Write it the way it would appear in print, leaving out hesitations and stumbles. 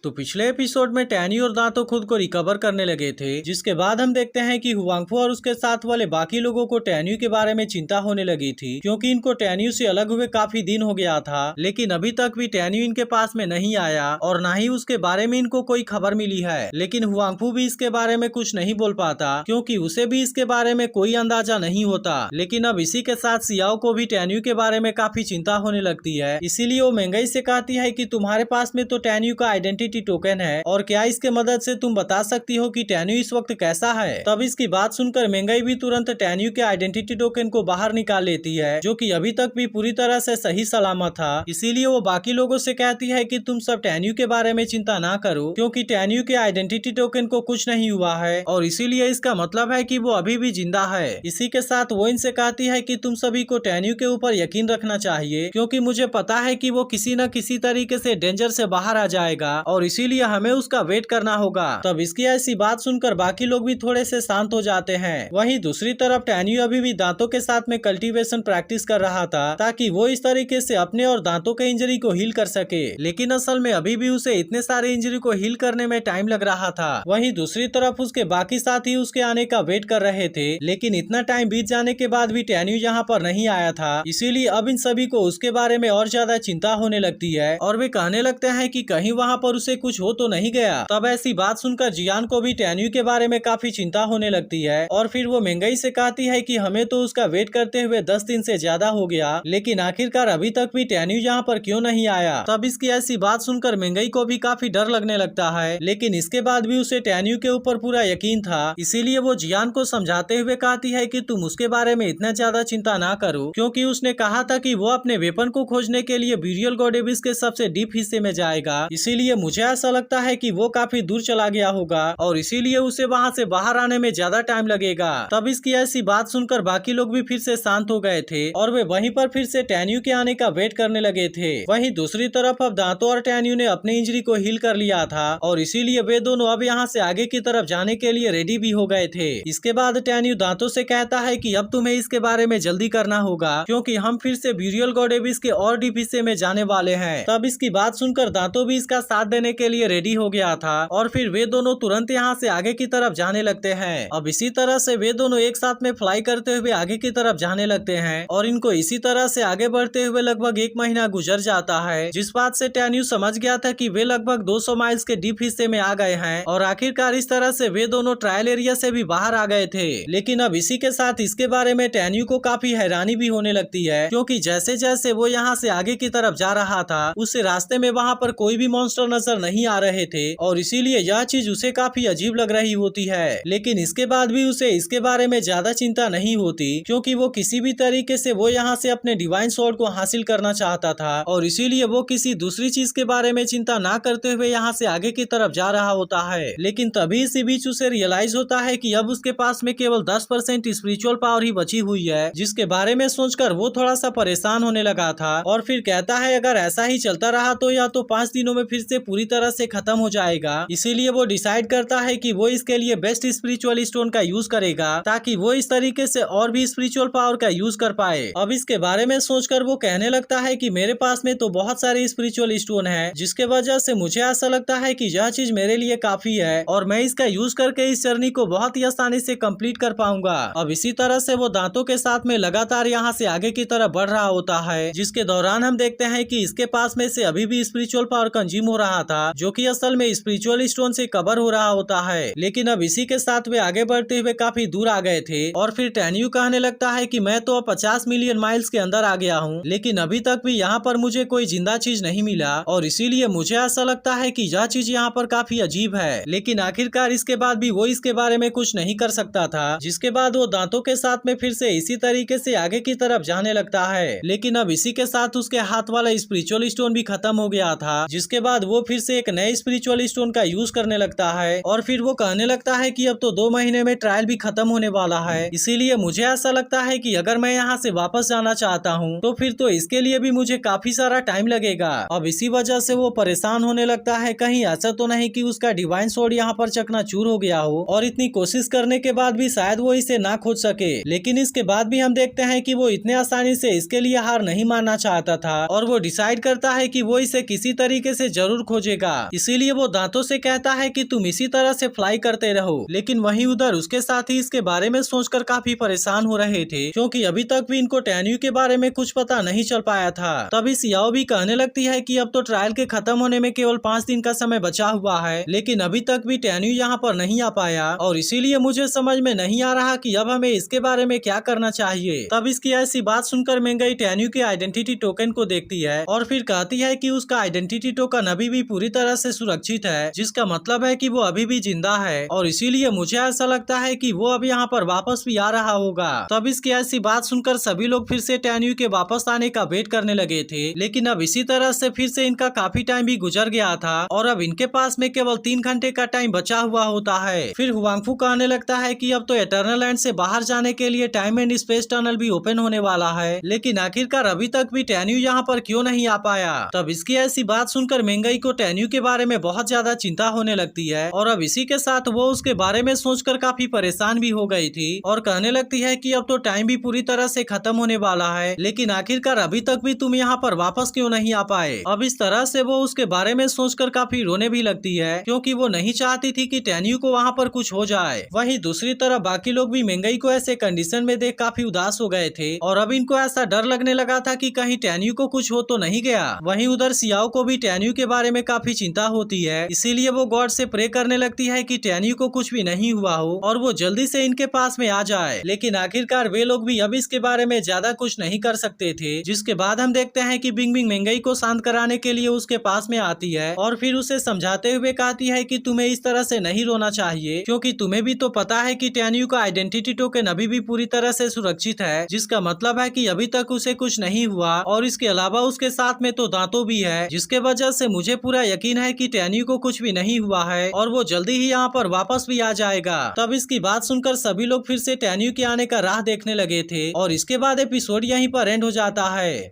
तो पिछले एपिसोड में टैनी और दांतो खुद को रिकवर करने लगे थे, जिसके बाद हम देखते हैं कि हुआंगफू और उसके साथ वाले बाकी लोगों को टैन्यू के बारे में चिंता होने लगी थी, क्योंकि इनको टैन्यू से अलग हुए काफी दिन हो गया था। लेकिन अभी तक भी टैन्यू इनके पास में नहीं आया और न ही उसके बारे में इनको कोई खबर मिली है। लेकिन हुआंगफू भी इसके बारे में कुछ नहीं बोल पाता, क्योंकि उसे भी इसके बारे में कोई अंदाजा नहीं होता। लेकिन अब इसी के साथ सियाओ को भी टैन्यू के बारे में काफी चिंता होने लगती है, इसीलिए वो मेंगई से कहती है कि तुम्हारे पास में तो टैन्यू का आइडेंटिटी टोकन है और क्या इसके मदद से तुम बता सकती हो कि टैन्यू इस वक्त कैसा है। तब इसकी बात सुनकर मेंगई भी तुरंत टैन्यू के आइडेंटिटी टोकन को बाहर निकाल लेती है, जो कि अभी तक भी पूरी तरह से सही सलामत था। इसीलिए वो बाकी लोगों से कहती है कि तुम सब टैन्यू के बारे में चिंता ना करो, क्योंकि टैन्यू के आइडेंटिटी टोकन को कुछ नहीं हुआ है और इसीलिए इसका मतलब है कि वो अभी भी जिंदा है। इसी के साथ वो इनसे कहती है कि तुम सभी को टैन्यू के ऊपर यकीन रखना चाहिए, क्योंकि मुझे पता है कि वो किसी न किसी तरीके से डेंजर से बाहर आ जाएगा और इसीलिए हमें उसका वेट करना होगा। तब इसकी ऐसी बात सुनकर बाकी लोग भी थोड़े से शांत हो जाते हैं। वहीं दूसरी तरफ टैन्यू अभी भी दांतों के साथ में कल्टीवेशन प्रैक्टिस कर रहा था, ताकि वो इस तरीके से अपने और दांतों के इंजरी को हील कर सके। लेकिन असल में अभी भी उसे इतने सारे इंजरी को हील करने में टाइम लग रहा था। वहीं दूसरी तरफ उसके बाकी साथी उसके आने का वेट कर रहे थे, लेकिन इतना टाइम बीत जाने के बाद भी टैन्यू यहाँ पर नहीं आया था। इसीलिए अब इन सभी को उसके बारे में और ज्यादा चिंता होने लगती है और वे कहने लगते हैं कि कहीं वहाँ पर उसे कुछ हो तो नहीं गया। तब ऐसी बात सुनकर जियान को भी टैन्यू के बारे में काफी चिंता होने लगती है और फिर वो मेंगई से कहती है कि हमें तो उसका वेट करते हुए 10 दिन से ज्यादा हो गया, लेकिन आखिरकार अभी तक भी टैन्यू यहाँ पर क्यों नहीं आया। तब इसकी ऐसी बात सुनकर मेंगई को भी काफी डर लगने लगता है, लेकिन इसके बाद भी उसे टैन्यू के ऊपर पूरा यकीन था। इसीलिए वो जियान को समझाते हुए कहती है कि तुम उसके बारे में इतना ज्यादा चिंता ना करो, क्योंकि उसने कहा था कि वो अपने वेपन को खोजने के लिए ब्यूरियल गॉड एबिस के सबसे डीप हिस्से में जाएगा। इसीलिए मुझे ऐसा लगता है कि वो काफी दूर चला गया होगा और इसीलिए उसे वहाँ से बाहर आने में ज्यादा टाइम लगेगा। तब इसकी ऐसी बात सुनकर बाकी लोग भी फिर से शांत हो गए थे और वे वहीं पर फिर से टैन्यू के आने का वेट करने लगे थे। वहीं दूसरी तरफ अब दांतो और टैन्यू ने अपनी इंजरी को हील कर लिया था और इसीलिए वे दोनों अब यहाँ से आगे की तरफ जाने के लिए रेडी भी हो गए थे। इसके बाद टैन्यू दांतों से कहता है कि अब तुम्हें इसके बारे में जल्दी करना होगा, क्योंकि हम फिर से ब्यूरियल गॉड एबिस के और डीप हिस्से में जाने वाले हैं। तब इसकी बात सुनकर दांतों भी इसका साथ देने के लिए रेडी हो गया था और फिर वे दोनों तुरंत यहाँ से आगे की तरफ जाने लगते हैं। अब इसी तरह से वे दोनों एक साथ में फ्लाई करते हुए आगे की तरफ जाने लगते हैं और इनको इसी तरह से आगे बढ़ते हुए लगभग 1 महीना गुजर जाता है, जिस बात से टैन्यू समझ गया था कि वे लगभग 200 माइल्स के डीप हिस्से में आ गए हैं और आखिरकार इस तरह से वे दोनों ट्रायल एरिया से भी बाहर आ गए थे। लेकिन अब इसी के साथ इसके बारे में टैन्यू को काफी हैरानी भी होने लगती है, क्योंकि जैसे जैसे वो यहाँ से आगे की तरफ जा रहा था उससे रास्ते में वहाँ पर कोई भी मॉन्स्टर नजर नहीं आ रहे थे और इसीलिए यह चीज उसे काफी अजीब लग रही होती है। लेकिन इसके बाद भी उसे इसके बारे में ज्यादा चिंता नहीं होती, क्योंकि वो किसी भी तरीके से वो यहाँ से अपने डिवाइन स्वॉर्ड को हासिल करना चाहता था और इसीलिए वो किसी दूसरी चीज के बारे में चिंता ना करते हुए यहाँ से आगे की तरफ जा रहा होता है। लेकिन तभी इसी बीच उसे रियलाइज होता है कि अब उसके पास में केवल 10% स्पिरिचुअल पावर ही बची हुई है, जिसके बारे में सोचकर वो थोड़ा सा परेशान होने लगा था और फिर कहता है अगर ऐसा ही चलता रहा तो या तो 5 दिनों में फिर से पूरी तरह से खत्म हो जाएगा। इसीलिए वो डिसाइड करता है कि वो इसके लिए बेस्ट स्पिरिचुअल स्टोन का यूज करेगा, ताकि वो इस तरीके से और भी स्पिरिचुअल पावर का यूज कर पाए। अब इसके बारे में सोचकर वो कहने लगता है कि मेरे पास में तो बहुत सारे स्पिरिचुअल स्टोन है, जिसके वजह से मुझे ऐसा लगता है कि यह चीज मेरे लिए काफी है और मैं इसका यूज करके इस जर्नी को बहुत ही आसानी से कंप्लीट कर पाऊंगा। अब इसी तरह से वो दांतों के साथ में लगातार यहाँ से आगे की तरफ बढ़ रहा होता है, जिसके दौरान हम देखते हैं कि इसके पास में से अभी भी स्पिरिचुअल पावर कंज्यूम हो रहा था, जो कि असल में स्पिरिचुअल स्टोन से कवर हो रहा होता है। लेकिन अब इसी के साथ वे आगे बढ़ते हुए काफी दूर आ गए थे और फिर टैन्यू कहने लगता है कि मैं तो अब 50 मिलियन माइल्स के अंदर आ गया हूँ, लेकिन अभी तक भी यहाँ पर मुझे कोई जिंदा चीज नहीं मिला और इसीलिए मुझे ऐसा लगता है कि यह चीज यहाँ पर काफी अजीब है। लेकिन आखिरकार इसके बाद भी वो इसके बारे में कुछ नहीं कर सकता था, जिसके बाद वो दांतों के साथ में फिर से इसी तरीके से आगे की तरफ जाने लगता है। लेकिन अब इसी के साथ उसके हाथ वाला स्पिरिचुअल स्टोन भी खत्म हो गया था, जिसके बाद वो फिर से एक नए स्पिरिचुअल स्टोन का यूज करने लगता है और फिर वो कहने लगता है कि अब तो 2 महीने में ट्रायल भी खत्म होने वाला है, इसीलिए मुझे ऐसा लगता है कि अगर मैं यहाँ से वापस जाना चाहता हूँ तो फिर तो इसके लिए भी मुझे काफी सारा टाइम लगेगा। अब इसी वजह से वो परेशान होने लगता है, कहीं ऐसा तो नहीं कि उसका डिवाइन स्वॉर्ड यहाँ पर चकनाचूर हो गया हो और इतनी कोशिश करने के बाद भी शायद वो इसे ना खोज सके। लेकिन इसके बाद भी हम देखते हैं कि वो इतने आसानी से इसके लिए हार नहीं मानना चाहता था और वो डिसाइड करता है कि वो इसे किसी तरीके से जरूर खोजे खोजेगा। इसीलिए वो दांतों से कहता है कि तुम इसी तरह से फ्लाई करते रहो। लेकिन वहीं उधर उसके साथी इसके बारे में सोचकर काफी परेशान हो रहे थे, क्योंकि अभी तक भी इनको टेन्यू के बारे में कुछ पता नहीं चल पाया था। तभी सियाओ भी कहने लगती है कि अब तो ट्रायल के खत्म होने में केवल 5 दिन का समय बचा हुआ है, लेकिन अभी तक भी टेन्यू यहाँ पर नहीं आ पाया और इसीलिए मुझे समझ में नहीं आ रहा कि अब हमें इसके बारे में क्या करना चाहिए। तब इसकी ऐसी बात सुनकर मेंगई टेन्यू के आइडेंटिटी टोकन को देखती है और फिर कहती है कि उसका आइडेंटिटी टोकन अभी भी पूरी तरह से सुरक्षित है, जिसका मतलब है कि वो अभी भी जिंदा है और इसीलिए मुझे ऐसा लगता है कि वो अब यहाँ पर वापस भी आ रहा होगा। तब इसकी ऐसी बात सुनकर सभी लोग फिर से टेन्यू के वापस आने का वेट करने लगे थे, लेकिन अब इसी तरह से फिर से इनका काफी टाइम भी गुजर गया था और अब इनके पास में केवल 3 घंटे का टाइम बचा हुआ होता है। फिर हुआंगफू कहने लगता है कि अब तो एटर्नल लैंड से बाहर जाने के लिए टाइम एंड स्पेस टनल भी ओपन होने वाला है, लेकिन आखिरकार अभी तक भी टेन्यू यहाँ पर क्यों नहीं आ पाया। तब इसकी ऐसी बात सुनकर मेंगई को टेन्यू के बारे में बहुत ज्यादा चिंता होने लगती है और अब इसी के साथ वो उसके बारे में सोचकर काफी परेशान भी हो गई थी और कहने लगती है कि अब तो टाइम भी पूरी तरह से खत्म होने वाला है, लेकिन आखिरकार अभी तक भी तुम यहाँ पर वापस क्यों नहीं आ पाए। अब इस तरह से वो उसके बारे में सोचकर काफी रोने भी लगती है, क्योंकि वो नहीं चाहती थी कि टेन्यू को वहाँ पर कुछ हो जाए। वहीं दूसरी तरफ बाकी लोग भी मेंगई को ऐसे कंडीशन में देख काफी उदास हो गए थे और अब इनको ऐसा डर लगने लगा था कि कहीं टेन्यू को कुछ हो तो नहीं गया। वहीं उधर सियाओ को भी टेन्यू के बारे में काफी चिंता होती है, इसीलिए वो गॉड से प्रे करने लगती है कि टेन्यू को कुछ भी नहीं हुआ हो और वो जल्दी से इनके पास में आ जाए। लेकिन आखिरकार वे लोग भी अब इसके बारे में ज्यादा कुछ नहीं कर सकते थे, जिसके बाद हम देखते हैं कि बिंगबिंग मेंगई को शांत कराने के लिए उसके पास में आती है और फिर उसे समझाते हुए कहती है कि तुम्हें इस तरह से नहीं रोना चाहिए, क्योंकि तुम्हें भी तो पता है कि टेन्यू का आइडेंटिटी टोकन अभी भी पूरी तरह से सुरक्षित है, जिसका मतलब है कि अभी तक उसे कुछ नहीं हुआ और इसके अलावा उसके साथ में तो दांतों भी है, जिसके वजह से मुझे पूरा यकीन है कि टेन्यू को कुछ भी नहीं हुआ है और वो जल्दी ही यहाँ पर वापस भी आ जाएगा। तब इसकी बात सुनकर सभी लोग फिर से टेन्यू के आने का राह देखने लगे थे और इसके बाद एपिसोड यहीं पर एंड हो जाता है।